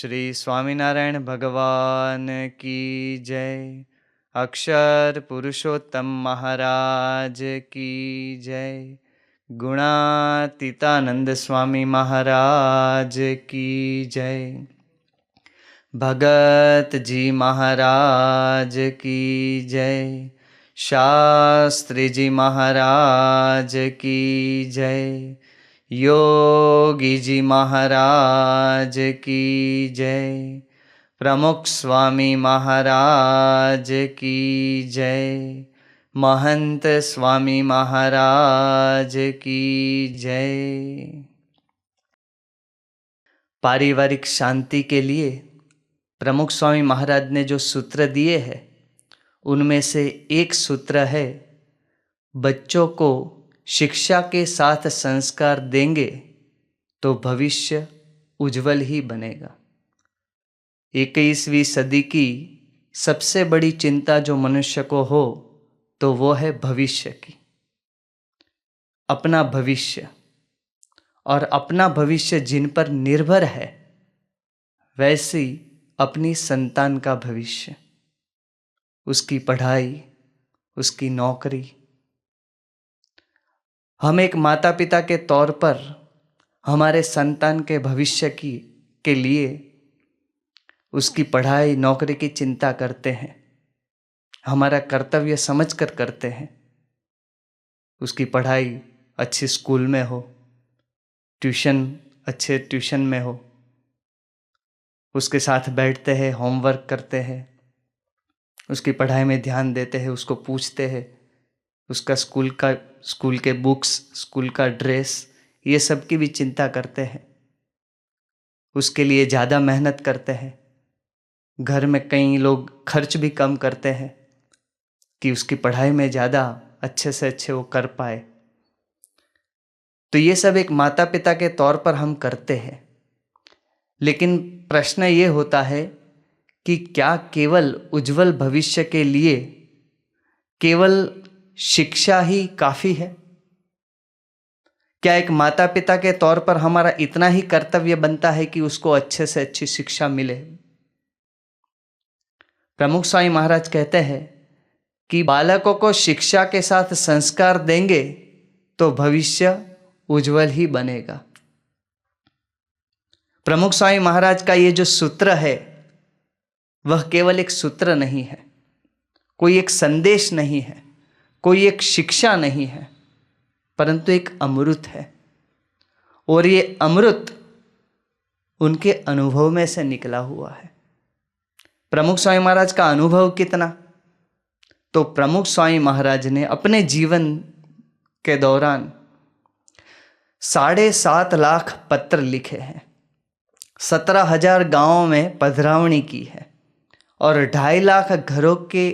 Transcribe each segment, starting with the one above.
श्री स्वामीनारायण भगवान की जय। अक्षर पुरुषोत्तम महाराज की जय। गुणातीतानंद स्वामी महाराज की जय। भगत जी महाराज की जय। शास्त्री जी महाराज की जय। योगी जी महाराज की जय। प्रमुख स्वामी महाराज की जय। महंत स्वामी महाराज की जय। पारिवारिक शांति के लिए प्रमुख स्वामी महाराज ने जो सूत्र दिए हैं उनमें से एक सूत्र है, बच्चों को शिक्षा के साथ संस्कार देंगे तो भविष्य उज्जवल ही बनेगा। 21वीं सदी की सबसे बड़ी चिंता जो मनुष्य को हो तो वो है भविष्य की, अपना भविष्य। और अपना भविष्य जिन पर निर्भर है वैसी अपनी संतान का भविष्य, उसकी पढ़ाई, उसकी नौकरी। हम एक माता पिता के तौर पर हमारे संतान के भविष्य के लिए उसकी पढ़ाई नौकरी की चिंता करते हैं, हमारा कर्तव्य समझकर करते हैं। उसकी पढ़ाई अच्छी स्कूल में हो, अच्छे ट्यूशन में हो, उसके साथ बैठते हैं, होमवर्क करते हैं, उसकी पढ़ाई में ध्यान देते हैं, उसको पूछते हैं, उसका स्कूल के बुक्स, स्कूल का ड्रेस, ये सब की भी चिंता करते हैं। उसके लिए ज़्यादा मेहनत करते हैं। घर में कई लोग खर्च भी कम करते हैं कि उसकी पढ़ाई में ज़्यादा अच्छे से अच्छे वो कर पाए। तो ये सब एक माता पिता के तौर पर हम करते हैं। लेकिन प्रश्न ये होता है कि क्या केवल उज्जवल भविष्य के लिए केवल शिक्षा ही काफ़ी है? क्या एक माता पिता के तौर पर हमारा इतना ही कर्तव्य बनता है कि उसको अच्छे से अच्छी शिक्षा मिले? प्रमुख स्वामी महाराज कहते हैं कि बालकों को शिक्षा के साथ संस्कार देंगे तो भविष्य उज्जवल ही बनेगा। प्रमुख स्वामी महाराज का ये जो सूत्र है वह केवल एक सूत्र नहीं है, कोई एक संदेश नहीं है, कोई एक शिक्षा नहीं है, परंतु एक अमृत है। और ये अमृत उनके अनुभव में से निकला हुआ है। प्रमुख स्वामी महाराज का अनुभव कितना? तो प्रमुख स्वामी महाराज ने अपने जीवन के दौरान 7.5 लाख पत्र लिखे हैं, 17,000 गांवों में पधरावणी की है और 2.5 लाख घरों के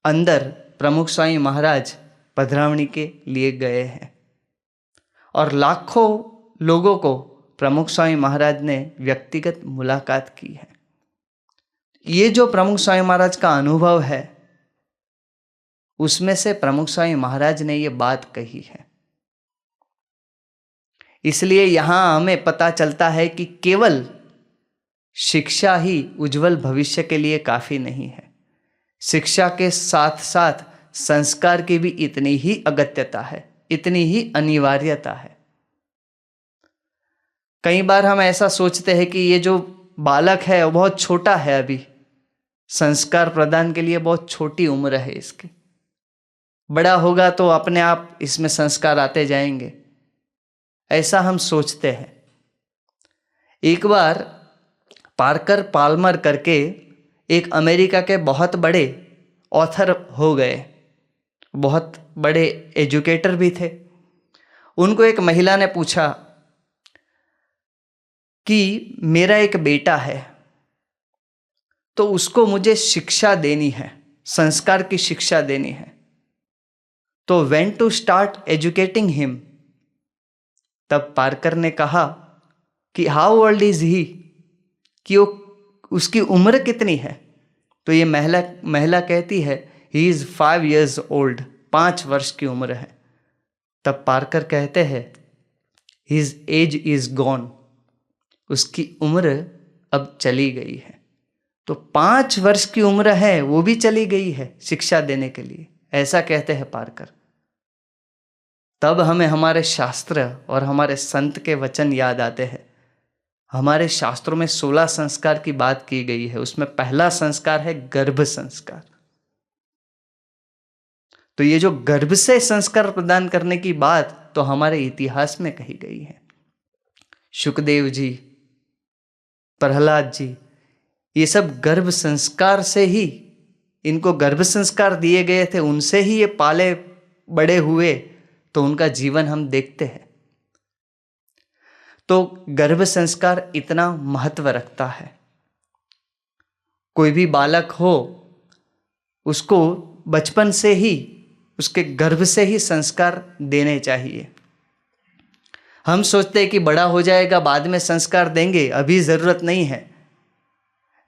अंदर प्रमुख स्वामी महाराज पधरावणी के लिए गए हैं और लाखों लोगों को प्रमुख स्वामी महाराज ने व्यक्तिगत मुलाकात की है। ये जो प्रमुख स्वामी महाराज का अनुभव है उसमें से प्रमुख स्वामी महाराज ने ये बात कही है। इसलिए यहां हमें पता चलता है कि केवल शिक्षा ही उज्जवल भविष्य के लिए काफी नहीं है। शिक्षा के साथ साथ संस्कार की भी इतनी ही अगत्यता है, इतनी ही अनिवार्यता है। कई बार हम ऐसा सोचते हैं कि ये जो बालक है वो बहुत छोटा है, अभी संस्कार प्रदान के लिए बहुत छोटी उम्र है इसकी, बड़ा होगा तो अपने आप इसमें संस्कार आते जाएंगे, ऐसा हम सोचते हैं। एक बार पार्कर पाल्मर करके एक अमेरिका के बहुत बड़े ऑथर हो गए, बहुत बड़े एजुकेटर भी थे। उनको एक महिला ने पूछा कि मेरा एक बेटा है तो उसको मुझे शिक्षा देनी है, संस्कार की शिक्षा देनी है, तो when to start educating him? तब पार्कर ने कहा कि हाउ ओल्ड इज ही, कि उसकी उम्र कितनी है? तो ये महिला कहती है ही इज 5 years old, 5 वर्ष की उम्र है। तब पार्कर कहते हैं हिज एज इज गॉन, उसकी उम्र अब चली गई है। तो 5 वर्ष की उम्र है, वो भी चली गई है शिक्षा देने के लिए, ऐसा कहते हैं पारकर। तब हमें हमारे शास्त्र और हमारे संत के वचन याद आते हैं। हमारे शास्त्रों में 16 संस्कार की बात की गई है, उसमें पहला संस्कार है गर्भ संस्कार। तो ये जो गर्भ से संस्कार प्रदान करने की बात तो हमारे इतिहास में कही गई है। शुकदेव जी, प्रहलाद जी, ये सब गर्भ संस्कार से ही, इनको गर्भ संस्कार दिए गए थे, उनसे ही ये पाले बड़े हुए, तो उनका जीवन हम देखते हैं। तो गर्भ संस्कार इतना महत्व रखता है। कोई भी बालक हो, उसको बचपन से ही, उसके गर्भ से ही संस्कार देने चाहिए। हम सोचते हैं कि बड़ा हो जाएगा बाद में संस्कार देंगे, अभी ज़रूरत नहीं है।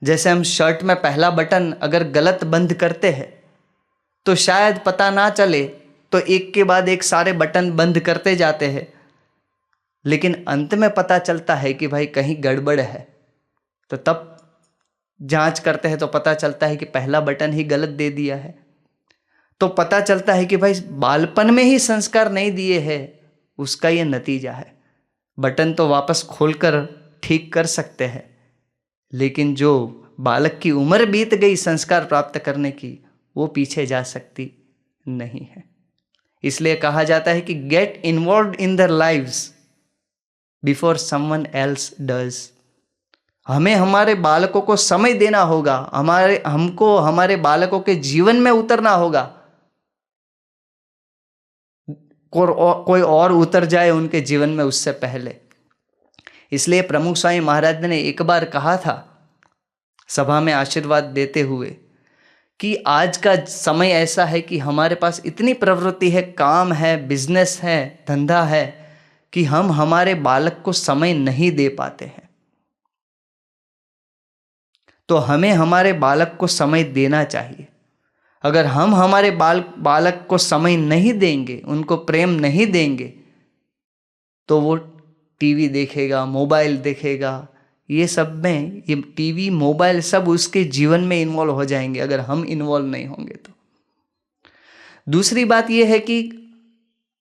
जैसे हम शर्ट में पहला बटन अगर गलत बंद करते हैं तो शायद पता ना चले, तो एक के बाद एक सारे बटन बंद करते जाते हैं, लेकिन अंत में पता चलता है कि भाई कहीं गड़बड़ है। तो तब जांच करते हैं तो पता चलता है कि पहला बटन ही गलत दे दिया है। तो पता चलता है कि भाई बालपन में ही संस्कार नहीं दिए हैं, उसका ये नतीजा है। बटन तो वापस खोलकर ठीक कर सकते हैं, लेकिन जो बालक की उम्र बीत गई संस्कार प्राप्त करने की, वो पीछे जा सकती नहीं है। इसलिए कहा जाता है कि get involve in their lives before someone else does. हमें हमारे बालकों को समय देना होगा, हमको हमारे बालकों के जीवन में उतरना होगा। कोई और उतर जाए उनके जीवन में उससे पहले। इसलिए प्रमुख स्वामी महाराज ने एक बार कहा था सभा में आशीर्वाद देते हुए कि आज का समय ऐसा है कि हमारे पास इतनी प्रवृत्ति है, काम है, बिजनेस है, धंधा है, कि हम हमारे बालक को समय नहीं दे पाते हैं। तो हमें हमारे बालक को समय देना चाहिए। अगर हम हमारे बालक को समय नहीं देंगे, उनको प्रेम नहीं देंगे, तो वो टीवी देखेगा, मोबाइल देखेगा, ये सब में, ये टीवी मोबाइल सब उसके जीवन में इन्वॉल्व हो जाएंगे अगर हम इन्वॉल्व नहीं होंगे तो। दूसरी बात ये है कि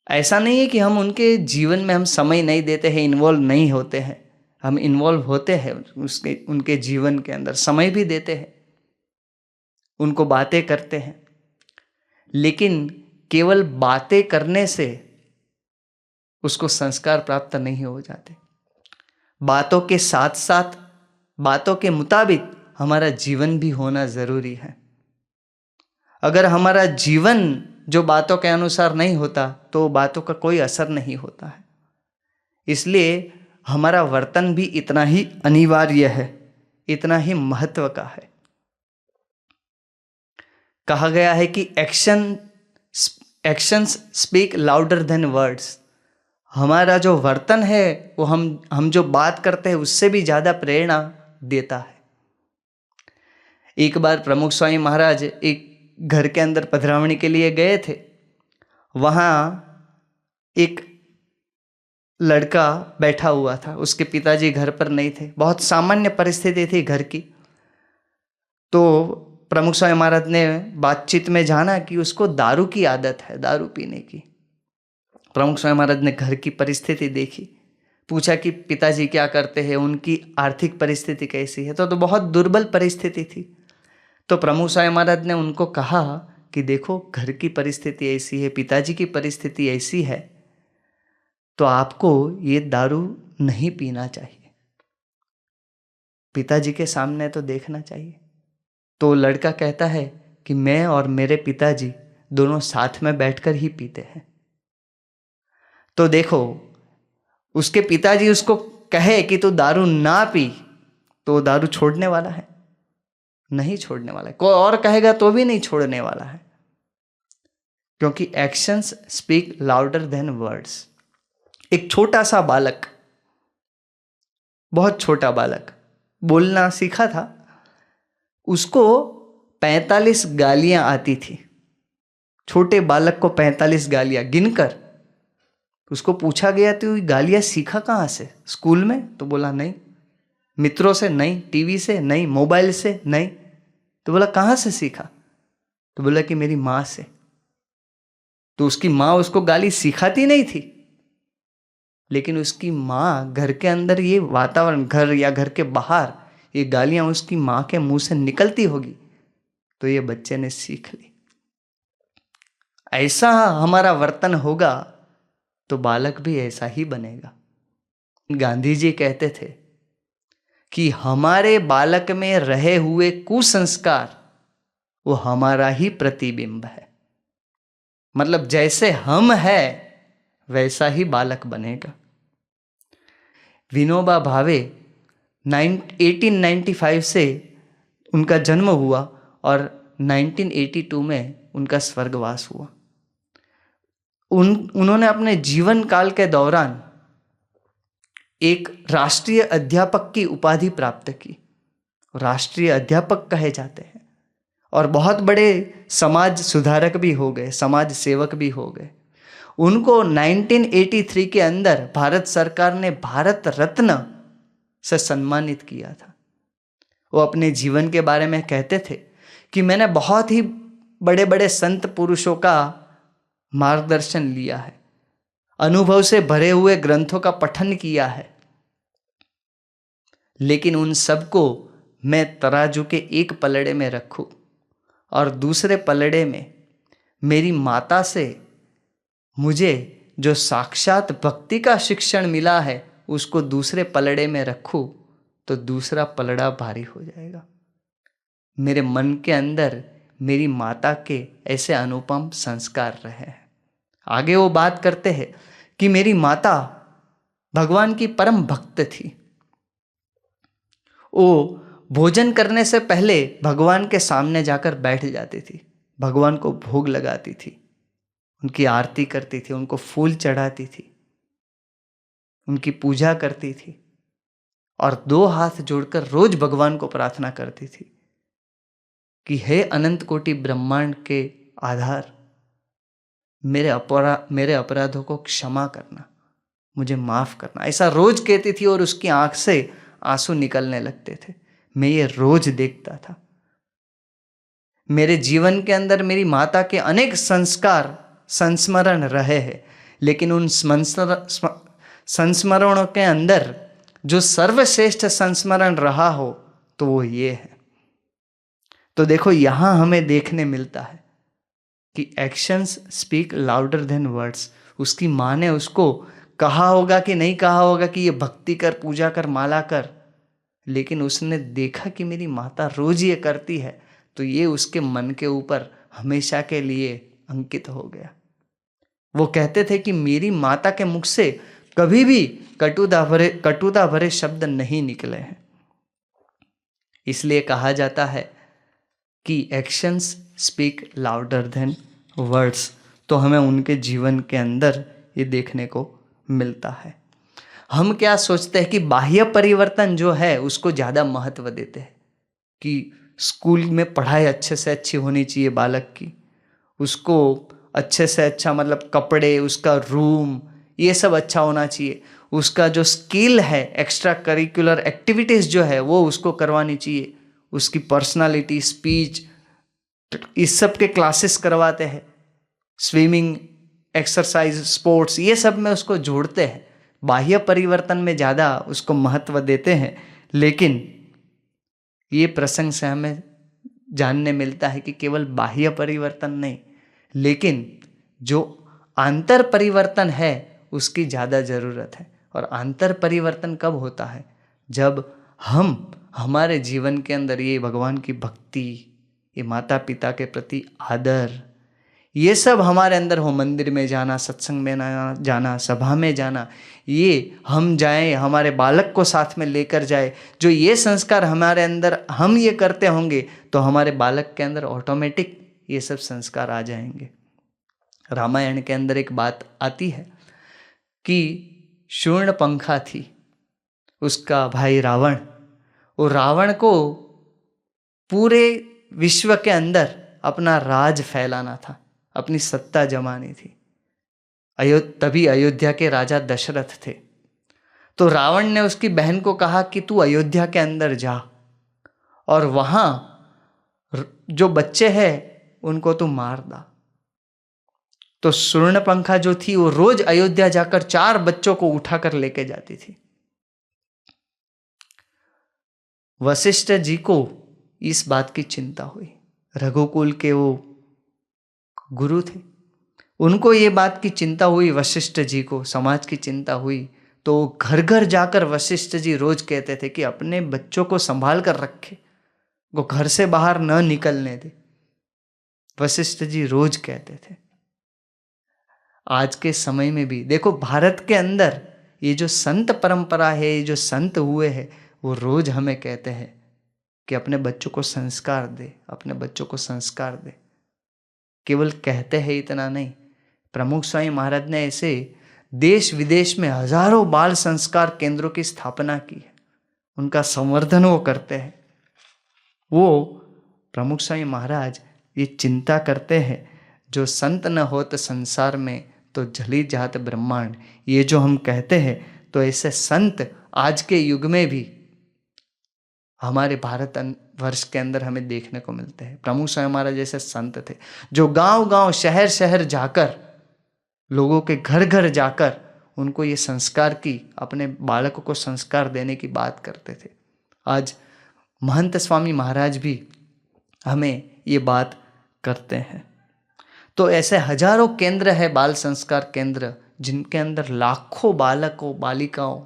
ऐसा नहीं है कि हम उनके जीवन में हम समय नहीं देते हैं, इन्वॉल्व नहीं होते हैं। हम इन्वॉल्व होते हैं उनके जीवन के अंदर, समय भी देते हैं, उनको बातें करते हैं। लेकिन केवल बातें करने से उसको संस्कार प्राप्त नहीं हो जाते। बातों के साथ साथ, बातों के मुताबिक हमारा जीवन भी होना जरूरी है। अगर हमारा जीवन जो बातों के अनुसार नहीं होता तो बातों का कोई असर नहीं होता है। इसलिए हमारा वर्तन भी इतना ही अनिवार्य है, इतना ही महत्व का है। कहा गया है कि actions speak louder than words. हमारा जो वर्तन है वो हम जो बात करते हैं उससे भी ज़्यादा प्रेरणा देता है। एक बार प्रमुख स्वामी महाराज एक घर के अंदर पधरावणी के लिए गए थे। वहाँ एक लड़का बैठा हुआ था, उसके पिताजी घर पर नहीं थे, बहुत सामान्य परिस्थिति थी घर की। तो प्रमुख स्वामी महाराज ने बातचीत में जाना कि उसको दारू की आदत है, दारू पीने की। प्रमुख स्वामी महाराज ने घर की परिस्थिति देखी, पूछा कि पिताजी क्या करते हैं, उनकी आर्थिक परिस्थिति कैसी है। तो बहुत दुर्बल परिस्थिति थी। तो प्रमुख स्वामी महाराज ने उनको कहा कि देखो घर की परिस्थिति ऐसी है, पिताजी की परिस्थिति ऐसी है, तो आपको ये दारू नहीं पीना चाहिए, पिताजी के सामने तो देखना चाहिए। तो लड़का कहता है कि मैं और मेरे पिताजी दोनों साथ में बैठकर ही पीते हैं। तो देखो उसके पिताजी उसको कहे कि तू दारू ना पी, तो दारू छोड़ने वाला है? नहीं छोड़ने वाला है। कोई और कहेगा तो भी नहीं छोड़ने वाला है, क्योंकि actions speak louder than words. एक छोटा सा बालक, बहुत छोटा बालक बोलना सीखा था, उसको 45 गालियां आती थी। छोटे बालक को 45 गालियां गिनकर उसको पूछा गया तो गालियां सीखा कहाँ से, स्कूल में? तो बोला नहीं, मित्रों से नहीं, टीवी से नहीं, मोबाइल से नहीं। तो बोला कहाँ से सीखा? तो बोला कि मेरी माँ से। तो उसकी माँ उसको गाली सिखाती नहीं थी, लेकिन उसकी माँ घर के अंदर ये वातावरण, घर या घर के बाहर ये गालियां उसकी माँ के मुंह से निकलती होगी, तो ये बच्चे ने सीख ली। ऐसा हमारा वर्तन होगा तो बालक भी ऐसा ही बनेगा। गांधी जी कहते थे कि हमारे बालक में रहे हुए कुसंस्कार वो हमारा ही प्रतिबिंब है। मतलब जैसे हम हैं वैसा ही बालक बनेगा। विनोबा भावे 1895 से उनका जन्म हुआ और 1982 में उनका स्वर्गवास हुआ। उन्होंने अपने जीवन काल के दौरान एक राष्ट्रीय अध्यापक की उपाधि प्राप्त की। राष्ट्रीय अध्यापक कहे जाते हैं और बहुत बड़े समाज सुधारक भी हो गए, समाज सेवक भी हो गए। उनको 1983 के अंदर भारत सरकार ने भारत रत्न से सम्मानित किया था। वो अपने जीवन के बारे में कहते थे कि मैंने बहुत ही बड़े बड़े संत पुरुषों का मार्गदर्शन लिया है, अनुभव से भरे हुए ग्रंथों का पठन किया है, लेकिन उन सबको मैं तराजू के एक पलड़े में रखूं और दूसरे पलड़े में मेरी माता से मुझे जो साक्षात भक्ति का शिक्षण मिला है उसको दूसरे पलड़े में रखूं तो दूसरा पलड़ा भारी हो जाएगा। मेरे मन के अंदर मेरी माता के ऐसे अनुपम संस्कार रहे हैं। आगे वो बात करते हैं कि मेरी माता भगवान की परम भक्त थी। वो भोजन करने से पहले भगवान के सामने जाकर बैठ जाती थी, भगवान को भोग लगाती थी, उनकी आरती करती थी, उनको फूल चढ़ाती थी, उनकी पूजा करती थी और 2 हाथ जोड़कर रोज भगवान को प्रार्थना करती थी कि हे अनंत कोटि ब्रह्मांड के आधार, मेरे अपराधों को क्षमा करना, मुझे माफ करना। ऐसा रोज कहती थी और उसकी आंख से आंसू निकलने लगते थे। मैं ये रोज देखता था। मेरे जीवन के अंदर मेरी माता के अनेक संस्कार संस्मरण रहे हैं, लेकिन उन संस्मरणों के अंदर जो सर्वश्रेष्ठ संस्मरण रहा हो तो वो ये है। तो देखो यहां हमें देखने मिलता है कि actions speak louder than words. उसकी माँ ने उसको कहा होगा कि नहीं कहा होगा कि ये भक्ति कर, पूजा कर, माला कर, लेकिन उसने देखा कि मेरी माता रोज ये करती है तो ये उसके मन के ऊपर हमेशा के लिए अंकित हो गया। वो कहते थे कि मेरी माता के मुख से कभी भी कटुता भरे शब्द नहीं निकले हैं। इसलिए कहा जाता है कि actions speak louder than words. तो हमें उनके जीवन के अंदर ये देखने को मिलता है। हम क्या सोचते हैं कि बाह्य परिवर्तन जो है उसको ज़्यादा महत्व देते हैं कि स्कूल में पढ़ाई अच्छे से अच्छी होनी चाहिए बालक की, उसको अच्छे से अच्छा मतलब कपड़े, उसका रूम, ये सब अच्छा होना चाहिए, उसका जो स्किल है, एक्स्ट्रा करिकुलर एक्टिविटीज़ जो है वो उसको करवानी चाहिए, उसकी पर्सनालिटी, स्पीच, इस सब के क्लासेस करवाते हैं, स्विमिंग, एक्सरसाइज, स्पोर्ट्स, ये सब में उसको जोड़ते हैं। बाह्य परिवर्तन में ज़्यादा उसको महत्व देते हैं। लेकिन ये प्रसंग से हमें जानने मिलता है कि केवल बाह्य परिवर्तन नहीं, लेकिन जो आंतर परिवर्तन है उसकी ज़्यादा ज़रूरत है। और आंतर परिवर्तन कब होता है? जब हम हमारे जीवन के अंदर ये भगवान की भक्ति, ये माता पिता के प्रति आदर, ये सब हमारे अंदर हो। मंदिर में जाना, सत्संग में जाना, सभा में जाना, ये हम जाएं, हमारे बालक को साथ में लेकर जाए। जो ये संस्कार हमारे अंदर हम ये करते होंगे तो हमारे बालक के अंदर ऑटोमेटिक ये सब संस्कार आ जाएंगे। रामायण के अंदर एक बात आती है कि शूर्णपंखा थी, उसका भाई रावण, वो रावण को पूरे विश्व के अंदर अपना राज फैलाना था, अपनी सत्ता जमानी थी। तभी अयोध्या के राजा दशरथ थे। तो रावण ने उसकी बहन को कहा कि तू अयोध्या के अंदर जा और वहां जो बच्चे हैं उनको तू मार दा। तो सूर्णपंखा जो थी वो रोज अयोध्या जाकर 4 बच्चों को उठाकर लेके जाती थी। वशिष्ठ जी को इस बात की चिंता हुई। रघुकुल के वो गुरु थे, उनको ये बात की चिंता हुई, वशिष्ठ जी को समाज की चिंता हुई। तो घर घर जाकर वशिष्ठ जी रोज कहते थे कि अपने बच्चों को संभाल कर रखे, वो घर से बाहर न निकलने दे। वशिष्ठ जी रोज कहते थे। आज के समय में भी देखो, भारत के अंदर ये जो संत परंपरा है, ये जो संत हुए हैं, वो रोज हमें कहते हैं कि अपने बच्चों को संस्कार दे, अपने बच्चों को संस्कार दे। केवल कहते हैं इतना नहीं, प्रमुख स्वामी महाराज ने ऐसे देश विदेश में हजारों बाल संस्कार केंद्रों की स्थापना की है, उनका संवर्धन वो करते हैं। वो प्रमुख स्वामी महाराज ये चिंता करते हैं, जो संत न होत संसार में तो जली जात ब्रह्मांड। ये जो हम कहते हैं, तो ऐसे संत आज के युग में भी हमारे भारत वर्ष के अंदर हमें देखने को मिलते हैं। प्रमुख स्वामी महाराज जैसे संत थे जो गांव गांव शहर शहर जाकर, लोगों के घर घर जाकर उनको ये संस्कार की, अपने बालकों को संस्कार देने की बात करते थे। आज महंत स्वामी महाराज भी हमें ये बात करते हैं। तो ऐसे हजारों केंद्र है, बाल संस्कार केंद्र, जिनके अंदर लाखों बालकों बालिकाओं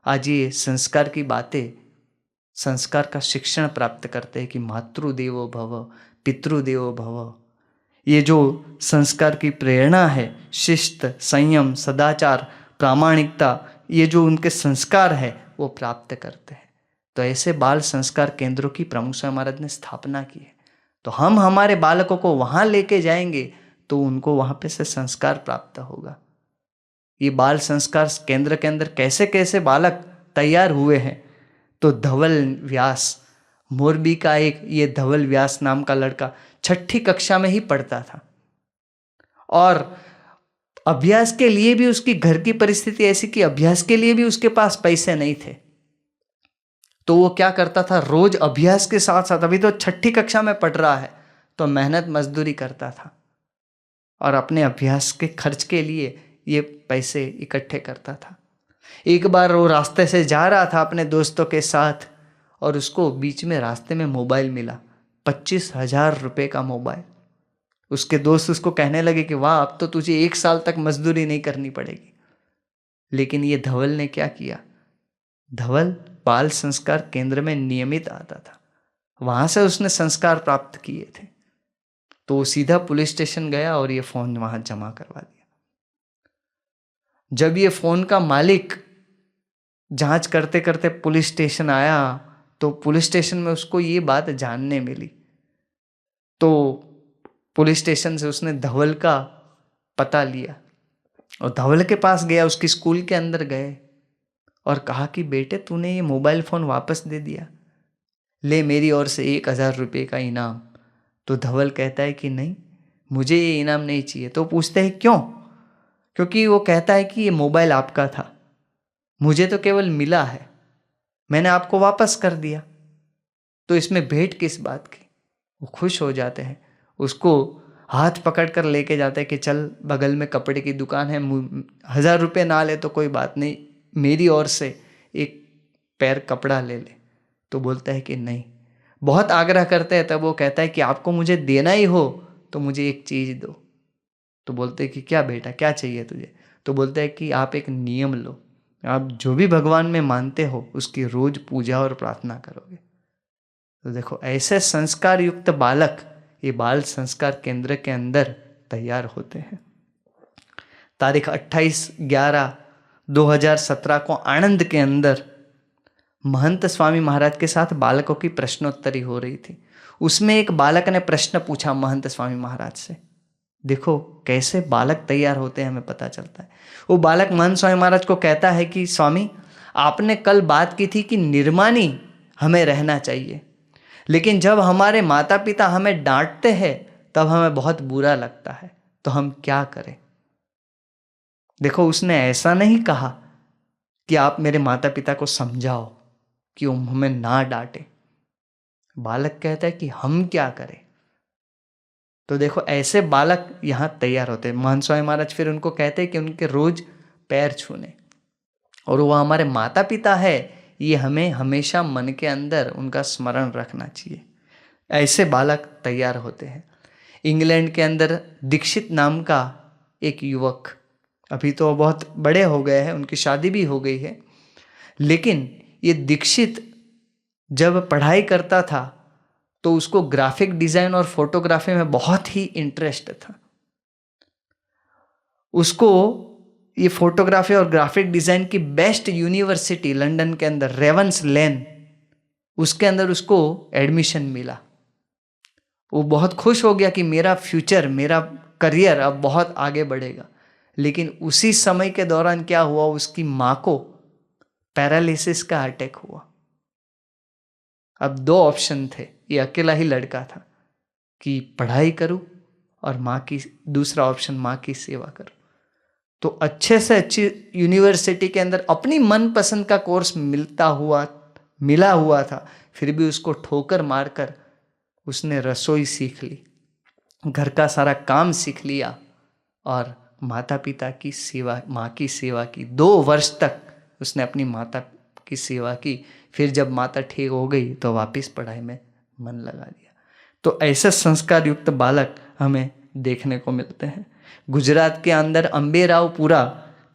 आज ये संस्कार की बातें, संस्कार का शिक्षण प्राप्त करते हैं कि मातृदेवो भव, पितृदेवो भव। ये जो संस्कार की प्रेरणा है, शिस्त, संयम, सदाचार, प्रामाणिकता, ये जो उनके संस्कार है वो प्राप्त करते हैं। तो ऐसे बाल संस्कार केंद्रों की प्रमुख स्वामी महाराज ने स्थापना की है। तो हम हमारे बालकों को वहां लेके जाएंगे तो उनको वहां पे से संस्कार प्राप्त होगा। ये बाल संस्कार केंद्र के अंदर कैसे कैसे बालक तैयार हुए हैं, तो धवल व्यास, मोरबी का एक ये धवल व्यास नाम का लड़का 6ठी कक्षा में ही पढ़ता था, और अभ्यास के लिए भी उसकी घर की परिस्थिति ऐसी कि अभ्यास के लिए भी उसके पास पैसे नहीं थे। तो वो क्या करता था, रोज अभ्यास के साथ साथ, अभी तो 6ठी कक्षा में पढ़ रहा है, तो मेहनत मजदूरी करता था और अपने अभ्यास के खर्च के लिए ये पैसे इकट्ठे करता था। एक बार वो रास्ते से जा रहा था अपने दोस्तों के साथ, और उसको बीच में रास्ते में मोबाइल मिला, 25,000 रुपये का मोबाइल। उसके दोस्त उसको कहने लगे कि वाह, अब तो तुझे 1 साल तक मजदूरी नहीं करनी पड़ेगी। लेकिन ये धवल ने क्या किया, धवल बाल संस्कार केंद्र में नियमित आता था, वहां से उसने संस्कार प्राप्त किए थे। तो वो सीधा पुलिस स्टेशन गया और ये फोन वहां जमा करवा दिया। जब ये फोन का मालिक जांच करते करते पुलिस स्टेशन आया, तो पुलिस स्टेशन में उसको ये बात जानने मिली। तो पुलिस स्टेशन से उसने धवल का पता लिया और धवल के पास गया, उसकी स्कूल के अंदर गए और कहा कि बेटे तूने ये मोबाइल फ़ोन वापस दे दिया, ले मेरी ओर से 1,000 रुपये का इनाम। तो धवल कहता है कि नहीं, मुझे ये इनाम नहीं चाहिए। तो पूछते हैं क्यों? क्योंकि वो कहता है कि ये मोबाइल आपका था, मुझे तो केवल मिला है, मैंने आपको वापस कर दिया, तो इसमें भेंट किस बात की। वो खुश हो जाते हैं, उसको हाथ पकड़ कर लेके जाते हैं कि चल बगल में कपड़े की दुकान है, 1,000 रुपये ना ले तो कोई बात नहीं, मेरी ओर से एक पैर कपड़ा ले ले। तो बोलता है कि नहीं। बहुत आग्रह करते हैं, तब वो कहता है कि आपको मुझे देना ही हो तो मुझे एक चीज़ दो। तो बोलते हैं कि क्या बेटा, क्या चाहिए तुझे? तो बोलता है कि आप एक नियम लो, आप जो भी भगवान में मानते हो उसकी रोज पूजा और प्रार्थना करोगे। तो देखो, ऐसे संस्कार युक्त बालक ये बाल संस्कार केंद्र के अंदर तैयार होते हैं। तारीख 28/11/2017 को आणंद के अंदर महंत स्वामी महाराज के साथ बालकों की प्रश्नोत्तरी हो रही थी। उसमें एक बालक ने प्रश्न पूछा महंत स्वामी महाराज से। देखो कैसे बालक तैयार होते हैं, हमें पता चलता है। वो बालक महंत स्वामी महाराज को कहता है कि स्वामी, आपने कल बात की थी कि निर्माणी हमें रहना चाहिए, लेकिन जब हमारे माता पिता हमें डांटते हैं तब हमें बहुत बुरा लगता है, तो हम क्या करें? देखो, उसने ऐसा नहीं कहा कि आप मेरे माता पिता को समझाओ कि वो हमें ना डांटे। बालक कहता है कि हम क्या करें। तो देखो ऐसे बालक यहाँ तैयार होते हैं। महंत स्वामी महाराज फिर उनको कहते हैं कि उनके रोज पैर छूने, और वो हमारे माता पिता है, ये हमें हमेशा मन के अंदर उनका स्मरण रखना चाहिए। ऐसे बालक तैयार होते हैं। इंग्लैंड के अंदर दीक्षित नाम का एक युवक, अभी तो बहुत बड़े हो गए हैं, उनकी शादी भी हो गई है, लेकिन ये दीक्षित जब पढ़ाई करता था तो उसको ग्राफिक डिजाइन और फोटोग्राफी में बहुत ही इंटरेस्ट था। उसको ये फोटोग्राफी और ग्राफिक डिजाइन की बेस्ट यूनिवर्सिटी लंदन के अंदर रेवंस लेन, उसके अंदर उसको एडमिशन मिला। वो बहुत खुश हो गया कि मेरा फ्यूचर, मेरा करियर अब बहुत आगे बढ़ेगा। लेकिन उसी समय के दौरान क्या हुआ, उसकी मां को पैरालिसिस का अटैक हुआ। अब दो ऑप्शन थे, ये अकेला ही लड़का था कि पढ़ाई करूं और मां की, दूसरा ऑप्शन मां की सेवा करूं। तो अच्छे से अच्छी यूनिवर्सिटी के अंदर अपनी मनपसंद का कोर्स मिला हुआ था, फिर भी उसको ठोकर मारकर उसने रसोई सीख ली, घर का सारा काम सीख लिया और माता पिता की सेवा, माँ की सेवा की। 2 वर्ष तक उसने अपनी माता की सेवा की। फिर जब माता ठीक हो गई तो वापस पढ़ाई में मन लगा दिया। तो ऐसे संस्कार युक्त बालक हमें देखने को मिलते हैं। गुजरात के अंदर अंबेरावपुरा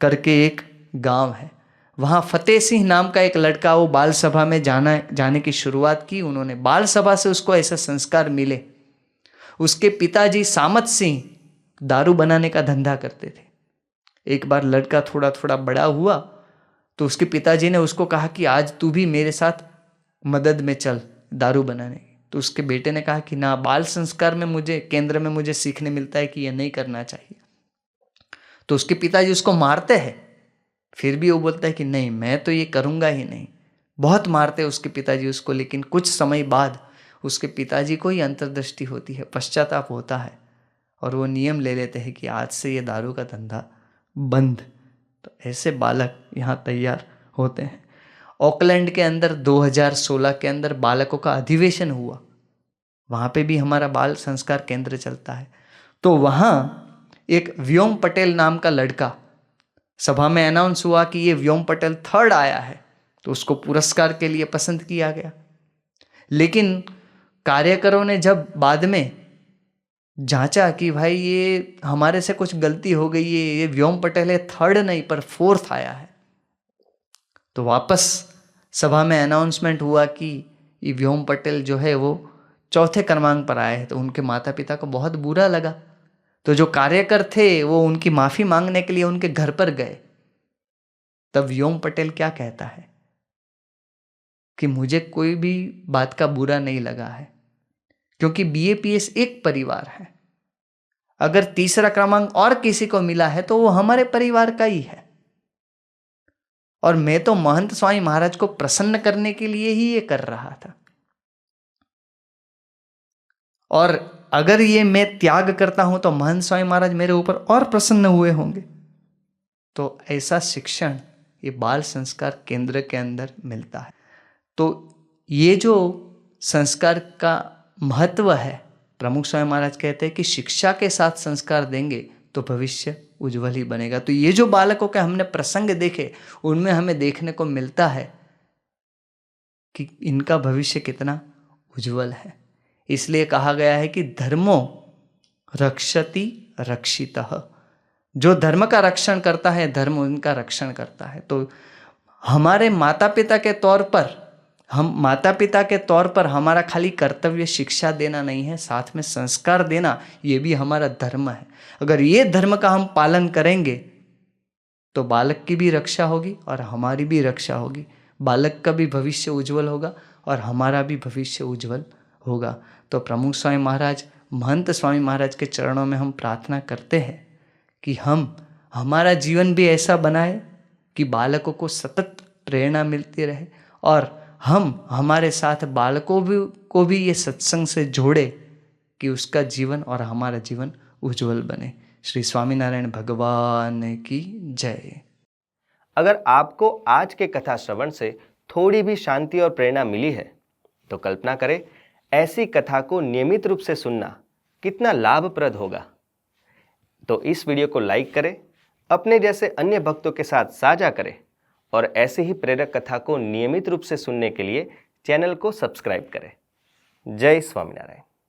करके एक गांव है, वहाँ फतेह सिंह नाम का एक लड़का, वो बाल सभा में जाने की शुरुआत की उन्होंने। बाल सभा से उसको ऐसे संस्कार मिले। उसके पिताजी सामत सिंह दारू बनाने का धंधा करते थे। एक बार लड़का थोड़ा थोड़ा बड़ा हुआ तो उसके पिताजी ने उसको कहा कि आज तू भी मेरे साथ मदद में चल दारू बनाने की। तो उसके बेटे ने कहा कि ना, बाल संस्कार में मुझे, केंद्र में मुझे सीखने मिलता है कि यह नहीं करना चाहिए। तो उसके पिताजी उसको मारते हैं, फिर भी वो बोलता है कि नहीं, मैं तो ये करूँगा ही नहीं। बहुत मारते हैं उसके पिताजी उसको, लेकिन कुछ समय बाद उसके पिताजी को ही अंतर्दृष्टि होती है, पश्चाताप होता है और वो नियम ले लेते हैं कि आज से ये दारू का धंधा बंद। तो ऐसे बालक यहाँ तैयार होते हैं। ऑकलैंड के अंदर 2016 के अंदर बालकों का अधिवेशन हुआ, वहाँ पे भी हमारा बाल संस्कार केंद्र चलता है। तो वहाँ एक व्योम पटेल नाम का लड़का, सभा में अनाउंस हुआ कि ये व्योम पटेल 3rd आया है, तो उसको पुरस्कार के लिए पसंद किया गया। लेकिन कार्यकरों ने जब बाद में जांचा कि भाई ये हमारे से कुछ गलती हो गई है, ये व्योम पटेल है 3rd नहीं पर 4th आया है, तो वापस सभा में अनाउंसमेंट हुआ कि ये व्योम पटेल जो है वो 4थे क्रमांक पर आए हैं। तो उनके माता पिता को बहुत बुरा लगा। तो जो कार्यकर थे वो उनकी माफी मांगने के लिए उनके घर पर गए। तब व्योम पटेल क्या कहता है कि मुझे कोई भी बात का बुरा नहीं लगा है, क्योंकि बीएपीएस एक परिवार है। अगर 3रा क्रमांक और किसी को मिला है तो वो हमारे परिवार का ही है, और मैं तो महंत स्वामी महाराज को प्रसन्न करने के लिए ही ये कर रहा था। और अगर ये मैं त्याग करता हूं तो महंत स्वामी महाराज मेरे ऊपर और प्रसन्न हुए होंगे। तो ऐसा शिक्षण ये बाल संस्कार केंद्र के अंदर मिलता है। तो ये जो संस्कार का महत्व है, प्रमुख स्वामी महाराज कहते हैं कि शिक्षा के साथ संस्कार देंगे तो भविष्य उज्जवल ही बनेगा। तो ये जो बालकों के हमने प्रसंग देखे, उनमें हमें देखने को मिलता है कि इनका भविष्य कितना उज्जवल है। इसलिए कहा गया है कि धर्मो रक्षति रक्षितः, जो धर्म का रक्षण करता है धर्म उनका रक्षण करता है। तो हमारे माता पिता के तौर पर, हम माता पिता के तौर पर हमारा खाली कर्तव्य शिक्षा देना नहीं है, साथ में संस्कार देना ये भी हमारा धर्म है। अगर ये धर्म का हम पालन करेंगे तो बालक की भी रक्षा होगी और हमारी भी रक्षा होगी। बालक का भी भविष्य उज्जवल होगा और हमारा भी भविष्य उज्जवल होगा। तो प्रमुख स्वामी महाराज, महंत स्वामी महाराज के चरणों में हम प्रार्थना करते हैं कि हमारा जीवन भी ऐसा बनाए कि बालकों को सतत प्रेरणा मिलती रहे, और हम हमारे साथ बालकों को भी ये सत्संग से जोड़े कि उसका जीवन और हमारा जीवन उज्जवल बने। श्री स्वामीनारायण भगवान की जय। अगर आपको आज के कथा श्रवण से थोड़ी भी शांति और प्रेरणा मिली है तो कल्पना करें ऐसी कथा को नियमित रूप से सुनना कितना लाभप्रद होगा। तो इस वीडियो को लाइक करें, अपने जैसे अन्य भक्तों के साथ साझा करें और ऐसे ही प्रेरक कथा को नियमित रूप से सुनने के लिए चैनल को सब्सक्राइब करें। जय स्वामीनारायण।